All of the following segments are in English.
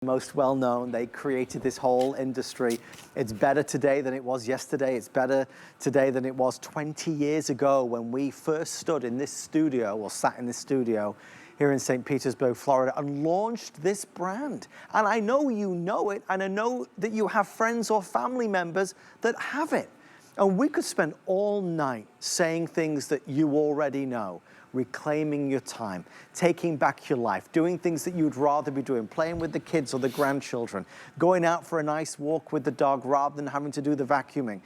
most well-known. They created this whole industry. It's better today than it was yesterday. It's better today than it was 20 years ago when we first stood in this studio, or sat in this studio here in St. Petersburg, Florida, and launched this brand. And I know you know it, and I know that you have friends or family members that have it. And we could spend all night saying things that you already know. Reclaiming your time, taking back your life, doing things that you'd rather be doing, playing with the kids or the grandchildren, going out for a nice walk with the dog rather than having to do the vacuuming.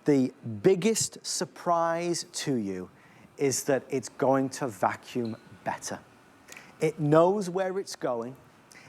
The biggest surprise to you is that it's going to vacuum better. It knows where it's going,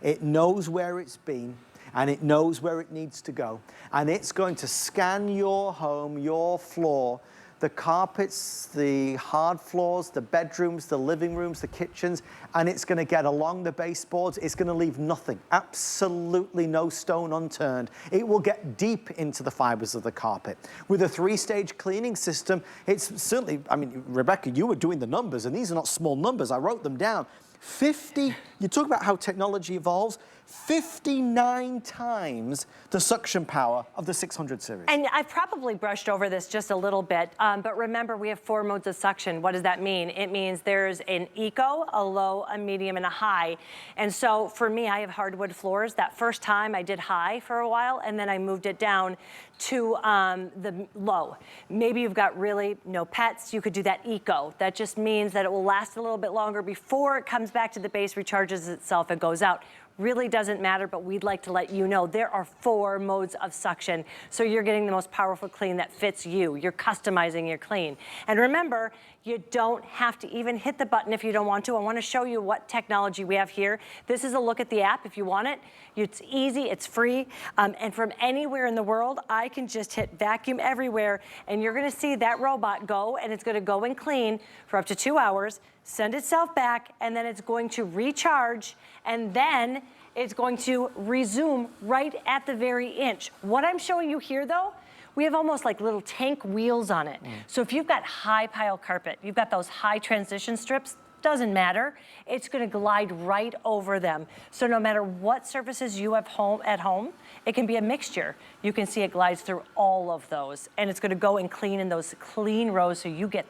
it knows where it's been, and it knows where it needs to go. And it's going to scan your home, your floor, the carpets, the hard floors, the bedrooms, the living rooms, the kitchens, and it's gonna get along the baseboards. It's gonna leave nothing, absolutely no stone unturned. It will get deep into the fibers of the carpet. With a 3-stage cleaning system, it's certainly, I mean, Rebecca, you were doing the numbers, and these are not small numbers. I wrote them down. 50, you talk about how technology evolves, 59 times the suction power of the 600 series. And I've probably brushed over this just a little bit, but remember we have 4 modes of suction. What does that mean? It means there's an eco, a low, a medium, and a high. And so for me, I have hardwood floors. That first time I did high for a while, and then I moved it down to the low. Maybe you've got really no pets, you could do that eco. That just means that it will last a little bit longer before it comes back to the base, recharges itself, and goes out. Really doesn't matter, but we'd like to let you know there are 4 modes of suction. So you're getting the most powerful clean that fits you. You're customizing your clean. And remember, you don't have to even hit the button if you don't want to. I want to show you what technology we have here. This is a look at the app if you want it. It's easy, it's free, and from anywhere in the world, I can just hit vacuum everywhere, and you're gonna see that robot go, and it's gonna go and clean for up to 2 hours, send itself back, and then it's going to recharge, and then it's going to resume right at the very inch. What I'm showing you here though, we have almost like little tank wheels on it. So if you've got high pile carpet, you've got those high transition strips, doesn't matter, it's gonna glide right over them. So no matter what surfaces you have at home, it can be a mixture. You can see it glides through all of those, and it's gonna go and clean in those clean rows so you get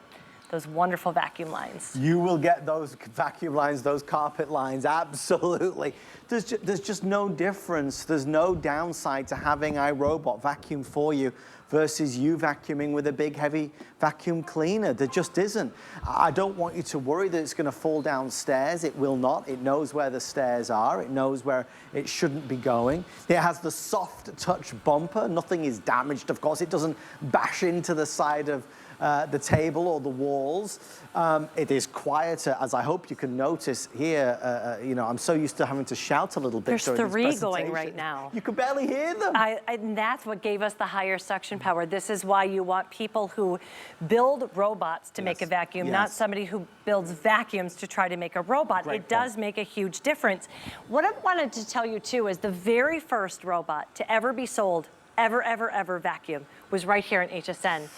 those wonderful vacuum lines. You will get those vacuum lines, those carpet lines, absolutely. There's just no difference. There's no downside to having iRobot vacuum for you versus you vacuuming with a big, heavy vacuum cleaner. There just isn't. I don't want you to worry that it's gonna fall downstairs. It will not. It knows where the stairs are. It knows where it shouldn't be going. It has the soft touch bumper. Nothing is damaged, of course. It doesn't bash into the side of the table or the walls. It is quieter, as I hope you can notice here. You know, I'm so used to having to shout a little bit. There's 3 going right now. You could barely hear them. And that's what gave us the higher suction power. This is why you want people who build robots to make a vacuum, not somebody who builds vacuums to try to make a robot. It does make a huge difference. What I wanted to tell you too is the very first robot to ever be sold, ever vacuum, was right here in HSN.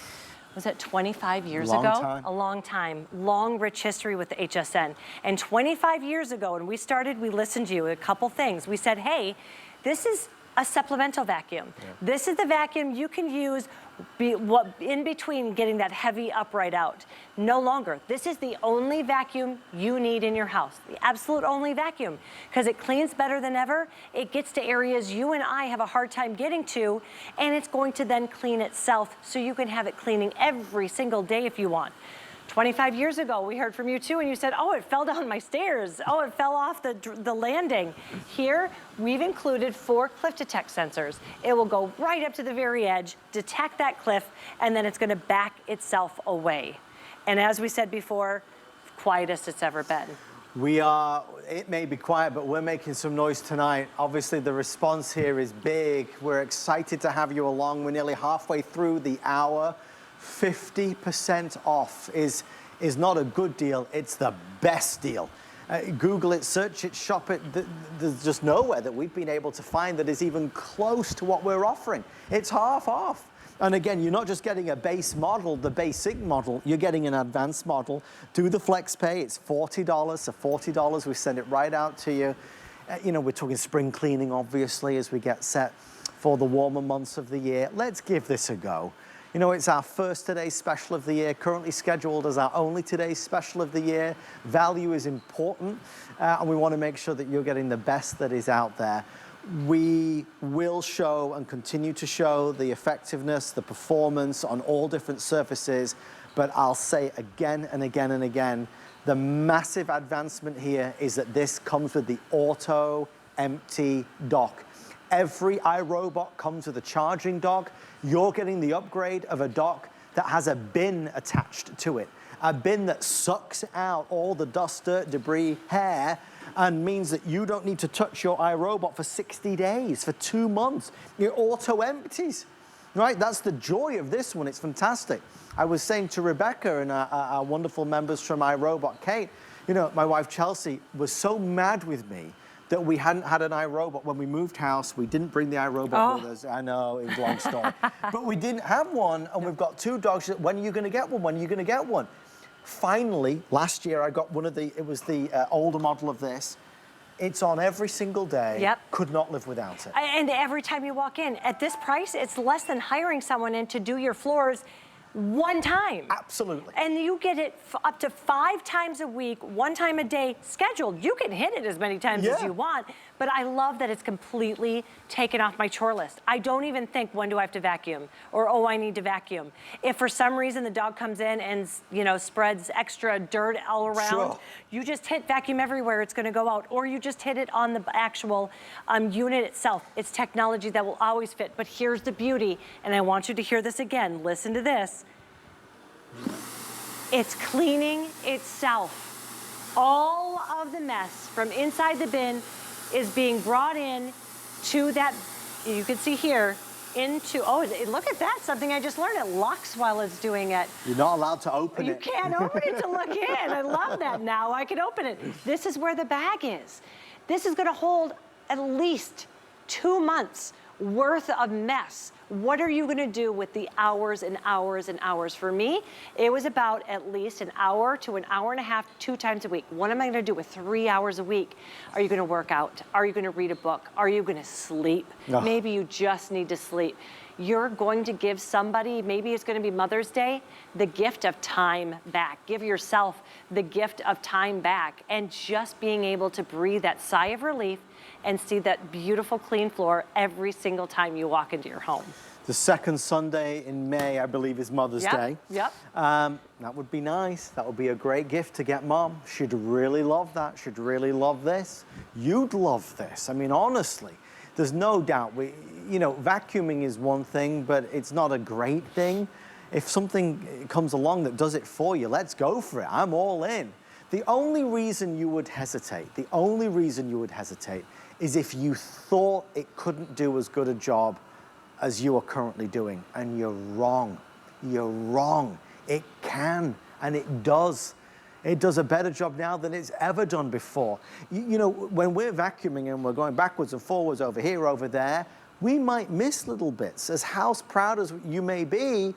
Was it 25 years ago? Time. A long time. Long, rich history with the HSN. And 25 years ago, when we started, we listened to you, a couple things. We said, hey, this is a supplemental vacuum. This is the vacuum you can use in between getting that heavy upright out. No longer. This is the only vacuum you need in your house. The absolute only vacuum. Because it cleans better than ever. It gets to areas you and I have a hard time getting to, and it's going to then clean itself so you can have it cleaning every single day if you want. 25 years ago, we heard from you too, and you said, oh, it fell down my stairs. Oh, it fell off the landing. Here, we've included 4 cliff detect sensors. It will go right up to the very edge, detect that cliff, and then it's gonna back itself away. And as we said before, quietest it's ever been. It may be quiet, but we're making some noise tonight. Obviously, the response here is big. We're excited to have you along. We're nearly halfway through the hour. 50% off is not a good deal, it's the best deal. Google it, search it, shop it. There's just nowhere that we've been able to find that is even close to what we're offering. It's half off. And again, you're not just getting a base model, the basic model, you're getting an advanced model. Do the flex pay, it's $40, so $40, we send it right out to you. You know, we're talking spring cleaning, obviously, as we get set for the warmer months of the year. Let's give this a go. You know, it's our first Today's Special of the year, currently scheduled as our only Today's Special of the year. Value is important, and we want to make sure that you're getting the best that is out there. We will show and continue to show the effectiveness, the performance on all different surfaces, but I'll say again and again and again, the massive advancement here is that this comes with the AutoEmpty Dock. Every iRobot comes with a charging dock. You're getting the upgrade of a dock that has a bin attached to it. A bin that sucks out all the dust, dirt, debris, hair, and means that you don't need to touch your iRobot for 60 days, for 2 months. It auto-empties, right? That's the joy of this one. It's fantastic. I was saying to Rebecca and our wonderful members from iRobot, Kate, you know, my wife Chelsea was so mad with me that we hadn't had an iRobot. When we moved house, we didn't bring the iRobot with us. I know, it was a long story. But we didn't have one, and we've got 2 dogs. When are you gonna get one? When are you gonna get one? Finally, last year I got one of it was the older model of this. It's on every single day. Yep. Could not live without it. And every time you walk in, at this price, it's less than hiring someone in to do your floors one time. Absolutely. And you get it up to 5 times a week, 1 time a day scheduled. You can hit it as many times as you want, but I love that it's completely taken off my chore list. I don't even think, when do I have to vacuum? Or, oh, I need to vacuum. If for some reason the dog comes in and, you know, spreads extra dirt all around, you just hit vacuum everywhere, it's gonna go out. Or you just hit it on the actual unit itself. It's technology that will always fit. But here's the beauty, and I want you to hear this again. Listen to this. It's cleaning itself. All of the mess from inside the bin is being brought in to that, you can see here, into, oh, look at that, something I just learned. It locks while it's doing it. You're not allowed to open it. You can't open it to look in. I love that. Now I can open it. This is where the bag is. This is gonna hold at least 2 months worth of mess. What are you gonna do with the hours and hours and hours? For me, it was about at least an hour to an hour and a half, 2 times a week. What am I gonna do with 3 hours a week? Are you gonna work out? Are you gonna read a book? Are you gonna sleep? Maybe you just need to sleep. You're going to give somebody, maybe it's gonna be Mother's Day, the gift of time back. Give yourself the gift of time back, and just being able to breathe that sigh of relief and see that beautiful clean floor every single time you walk into your home. The second Sunday in May, I believe, is Mother's Day. That would be nice. That would be a great gift to get Mom. She'd really love that. She'd really love this. You'd love this. I mean, honestly, there's no doubt. You know, vacuuming is one thing, but it's not a great thing. If something comes along that does it for you, let's go for it. I'm all in. The only reason you would hesitate, is if you thought it couldn't do as good a job as you are currently doing, and you're wrong. You're wrong. It can, and it does. It does a better job now than it's ever done before. You know, when we're vacuuming and we're going backwards and forwards over here, over there, we might miss little bits. As house proud as you may be,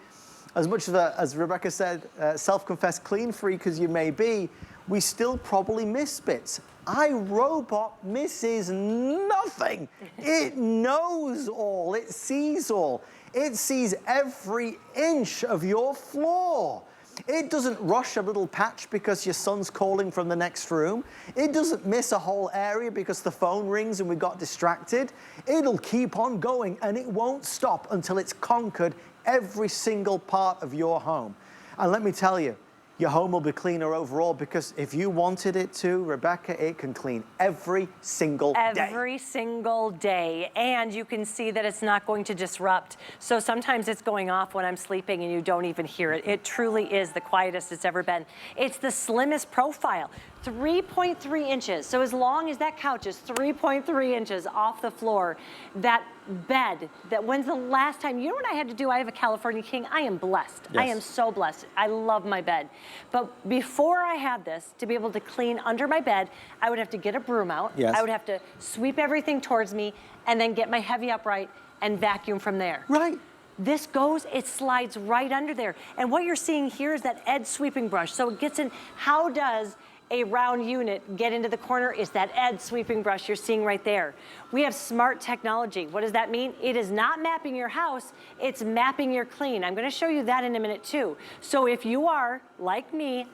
as much of a, as Rebecca said, self-confessed clean freak as you may be, we still probably miss bits. iRobot misses nothing. It knows all, it sees all. It sees every inch of your floor. It doesn't rush a little patch because your son's calling from the next room. It doesn't miss a whole area because the phone rings and we got distracted. It'll keep on going, and it won't stop until it's conquered every single part of your home. And let me tell you, your home will be cleaner overall, because if you wanted it to, Rebecca, it can clean every single day. Every single day. And you can see that it's not going to disrupt. So sometimes it's going off when I'm sleeping and you don't even hear it. It truly is the quietest it's ever been. It's the slimmest profile. 3.3 inches. So as long as that couch is 3.3 inches off the floor, that bed, that when's the last time, you know what I had to do? I have a California King. I am blessed. Yes. I am so blessed. I love my bed. But before I had this, to be able to clean under my bed, I would have to get a broom out. Yes. I would have to sweep everything towards me and then get my heavy upright and vacuum from there. Right. This goes, it slides right under there. And what you're seeing here is that edge sweeping brush. So it gets in, how does a round unit, get into the corner, is that edge sweeping brush you're seeing right there. We have smart technology. What does that mean? It is not mapping your house, it's mapping your clean. I'm gonna show you that in a minute too. So if you are, like me,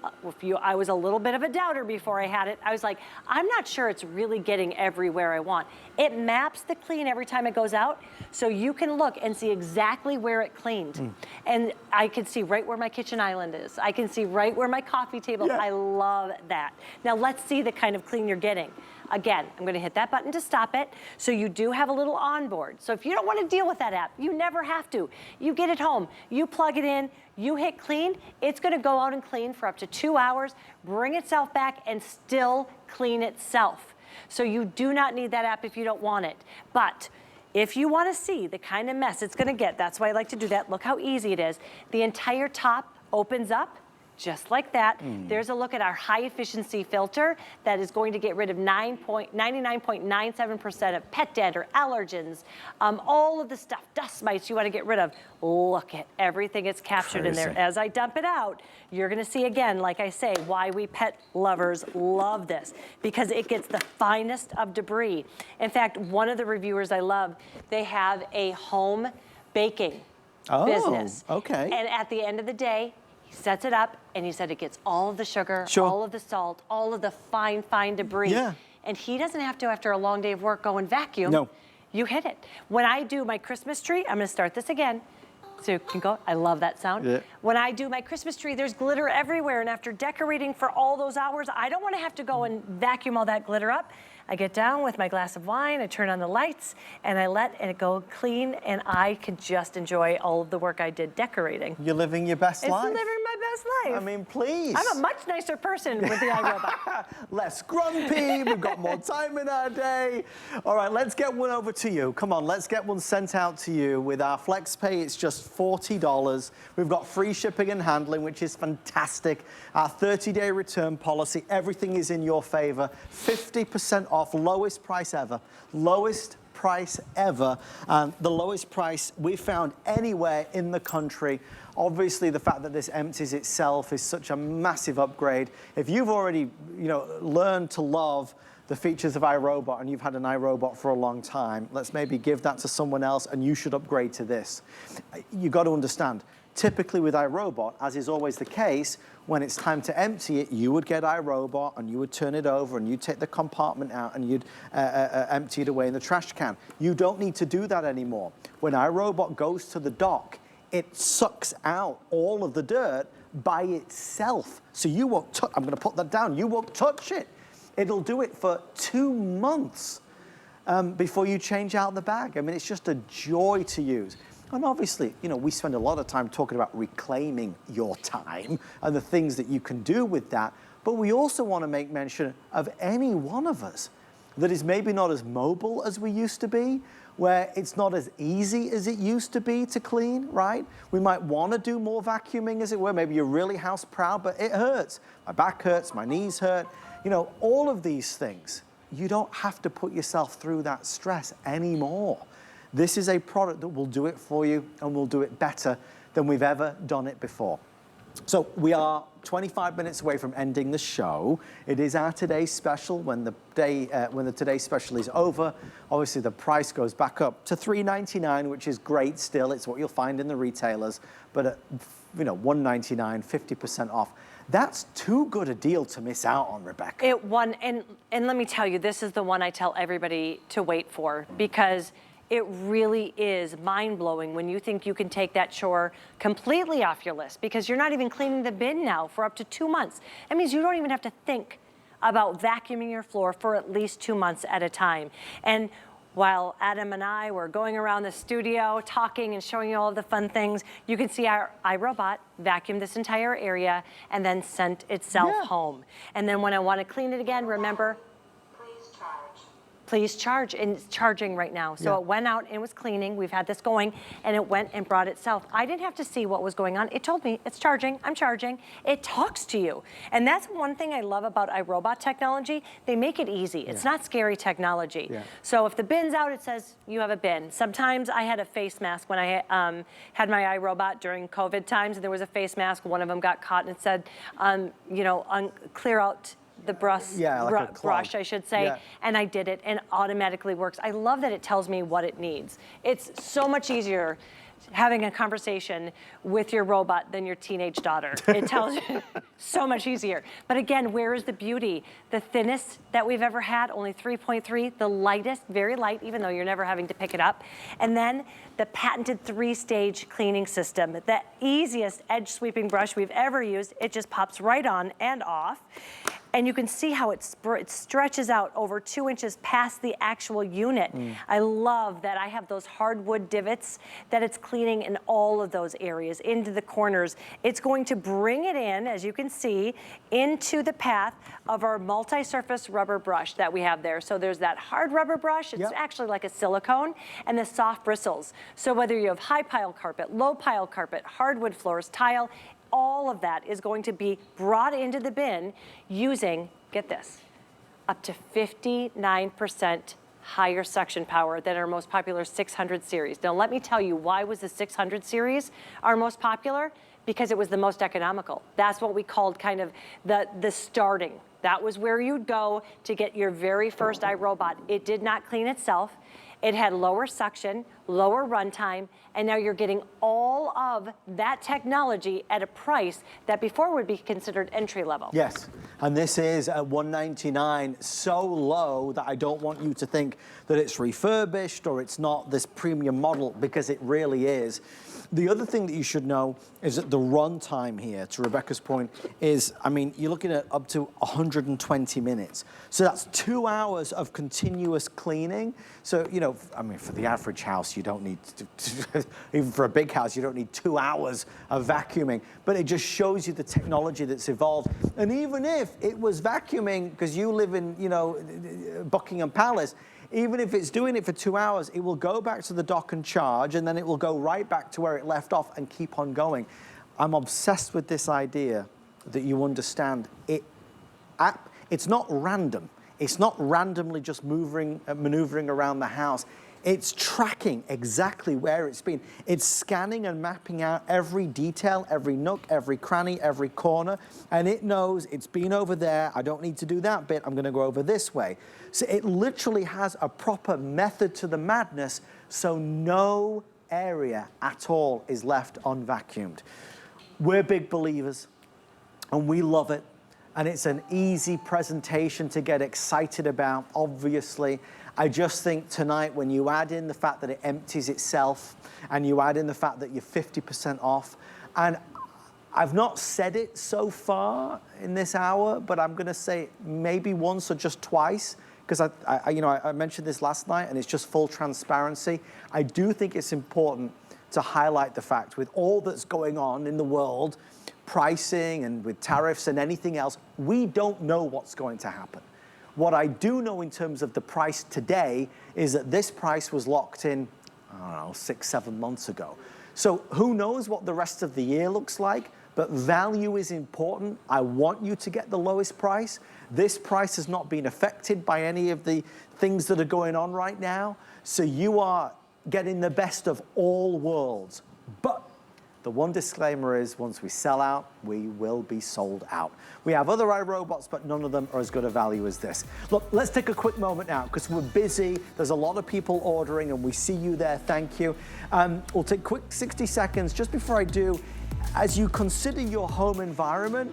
I was a little bit of a doubter before I had it. I was like, I'm not sure it's really getting everywhere I want. It maps the clean every time it goes out, so you can look and see exactly where it cleaned. And I can see right where my kitchen island is. I can see right where my coffee table, I love that. Now let's see the kind of clean you're getting. Again, I'm gonna hit that button to stop it. So you do have a little onboard. So if you don't wanna deal with that app, you never have to. You get it home, you plug it in, you hit clean, it's gonna go out and clean for up to 2 hours, bring itself back and still clean itself. So you do not need that app if you don't want it. But if you wanna see the kind of mess it's gonna get, that's why I like to do that. Look how easy it is. The entire top opens up, just like that. There's a look at our high efficiency filter that is going to get rid of 99.97% of pet dander, allergens, all of the stuff, dust mites you want to get rid of. Look at everything it's captured in there. As I dump it out, you're gonna see again, like I say, why we pet lovers love this, because it gets the finest of debris. In fact, one of the reviewers I love, they have a home baking business. Okay. And at the end of the day, he sets it up and he said it gets all of the sugar, all of the salt, all of the fine, fine debris. And he doesn't have to, after a long day of work, go and vacuum. No. You hit it. When I do my Christmas tree, I'm gonna start this again. So you can go, I love that sound. When I do my Christmas tree, there's glitter everywhere. And after decorating for all those hours, I don't wanna have to go and vacuum all that glitter up. I get down with my glass of wine, I turn on the lights, and I let it go clean, and I can just enjoy all of the work I did decorating. You're living your best life. It's living my best life. I mean, please. I'm a much nicer person with the iRobot. Less grumpy, we've got more time in our day. All right, let's get one over to you. Come on, let's get one sent out to you. With our FlexPay, it's just $40. We've got free shipping and handling, which is fantastic. Our 30-day return policy, everything is in your favor. 50% off, lowest price ever. Lowest price ever. The lowest price we've found anywhere in the country. Obviously, the fact that this empties itself is such a massive upgrade. If you've already, learned to love the features of iRobot and you've had an iRobot for a long time, let's maybe give that to someone else and you should upgrade to this. You got to understand, typically with iRobot, as is always the case, when it's time to empty it, you would get iRobot and you would turn it over and you'd take the compartment out and you'd empty it away in the trash can. You don't need to do that anymore. When iRobot goes to the dock, it sucks out all of the dirt by itself. So you won't touch, I'm gonna put that down, you won't touch it. It'll do it for 2 months before you change out the bag. I mean, it's just a joy to use. And obviously, we spend a lot of time talking about reclaiming your time and the things that you can do with that. But we also want to make mention of any one of us that is maybe not as mobile as we used to be, where it's not as easy as it used to be to clean, right? We might want to do more vacuuming, as it were. Maybe you're really house proud, but it hurts. My back hurts, my knees hurt. All of these things, you don't have to put yourself through that stress anymore. This is a product that will do it for you and will do it better than we've ever done it before. So we are 25 minutes away from ending the show. It is our today's special. When the today's special is over, obviously the price goes back up to $3.99, which is great still. It's what you'll find in the retailers, but at $1.99, 50% off. That's too good a deal to miss out on, Rebecca. And let me tell you, this is the one I tell everybody to wait for, because it really is mind-blowing when you think you can take that chore completely off your list, because you're not even cleaning the bin now for up to 2 months. That means you don't even have to think about vacuuming your floor for at least 2 months at a time. And while Adam and I were going around the studio talking and showing you all of the fun things, you can see our iRobot vacuum this entire area and then sent itself home. And then when I want to clean it again, remember, please charge, and it's charging right now. So it went out and was cleaning. We've had this going, and it went and brought itself. I didn't have to see what was going on. It told me, it's charging, I'm charging. It talks to you. And that's one thing I love about iRobot technology. They make it easy. It's not scary technology. So if the bin's out, it says you have a bin. Sometimes I had a face mask when I had my iRobot during COVID times, and there was a face mask. One of them got caught and it said, clear out Yeah, like a brush, I should say, Yeah. and I did it, and automatically works. I love that it tells me what it needs. It's so much easier having a conversation with your robot than your teenage daughter. It tells you so much easier. But again, where is the beauty? The thinnest that we've ever had, only 3.3, the lightest, very light, even though you're never having to pick it up. And then the patented 3-stage cleaning system, the easiest edge sweeping brush we've ever used. It just pops right on and off. And you can see how it stretches out over 2 inches past the actual unit. I love that I have those hardwood divots that it's cleaning in all of those areas, into the corners. It's going to bring it in, as you can see, into the path of our multi-surface rubber brush that we have there. So there's that hard rubber brush, it's actually like a silicone, and the soft bristles. So whether you have high pile carpet, low pile carpet, hardwood floors, tile, all of that is going to be brought into the bin using, get this, up to 59% higher suction power than our most popular 600 series. Now let me tell you, why was the 600 series our most popular? Because it was the most economical. That's what we called kind of the starting. That was where you'd go to get your very first iRobot. It did not clean itself. It had lower suction, lower runtime, and now you're getting all of that technology at a price that before would be considered entry level. Yes, and this is at $199, so low that I don't want you to think that it's refurbished or it's not this premium model, because it really is. The other thing that you should know is that the runtime here, to Rebecca's point, is, I mean, you're looking at up to 120 minutes. So that's 2 hours of continuous cleaning. So, you know, I mean, for the average house, you don't need, even for a big house, you don't need 2 hours of vacuuming. But it just shows you the technology that's evolved. And even if it was vacuuming, because you live in, you know, Buckingham Palace, even if it's doing it for 2 hours, it will go back to the dock and charge, and then it will go right back to where it left off and keep on going. I'm obsessed with this idea that you understand it's not random. It's not randomly just maneuvering around the house. It's tracking exactly where it's been. It's scanning and mapping out every detail, every nook, every cranny, every corner, and it knows it's been over there. I don't need to do that bit. I'm going to go over this way. So it literally has a proper method to the madness, so no area at all is left unvacuumed. We're big believers, and we love it, and it's an easy presentation to get excited about, obviously. I just think tonight, when you add in the fact that it empties itself, and you add in the fact that you're 50% off, and I've not said it so far in this hour, but I'm gonna say it maybe once or just twice, because I mentioned this last night, and it's just full transparency. I do think it's important to highlight the fact, with all that's going on in the world, pricing and with tariffs and anything else, we don't know what's going to happen. What I do know in terms of the price today is that this price was locked in, I don't know, 6-7 months ago. So who knows what the rest of the year looks like, but value is important. I want you to get the lowest price. This price has not been affected by any of the things that are going on right now. So you are getting the best of all worlds. But the one disclaimer is, once we sell out, we will be sold out. We have other iRobots, but none of them are as good a value as this. Look, let's take a quick moment now, because we're busy. There's a lot of people ordering, and we see you there. Thank you. We'll take quick 60 seconds. Just before I do, as you consider your home environment,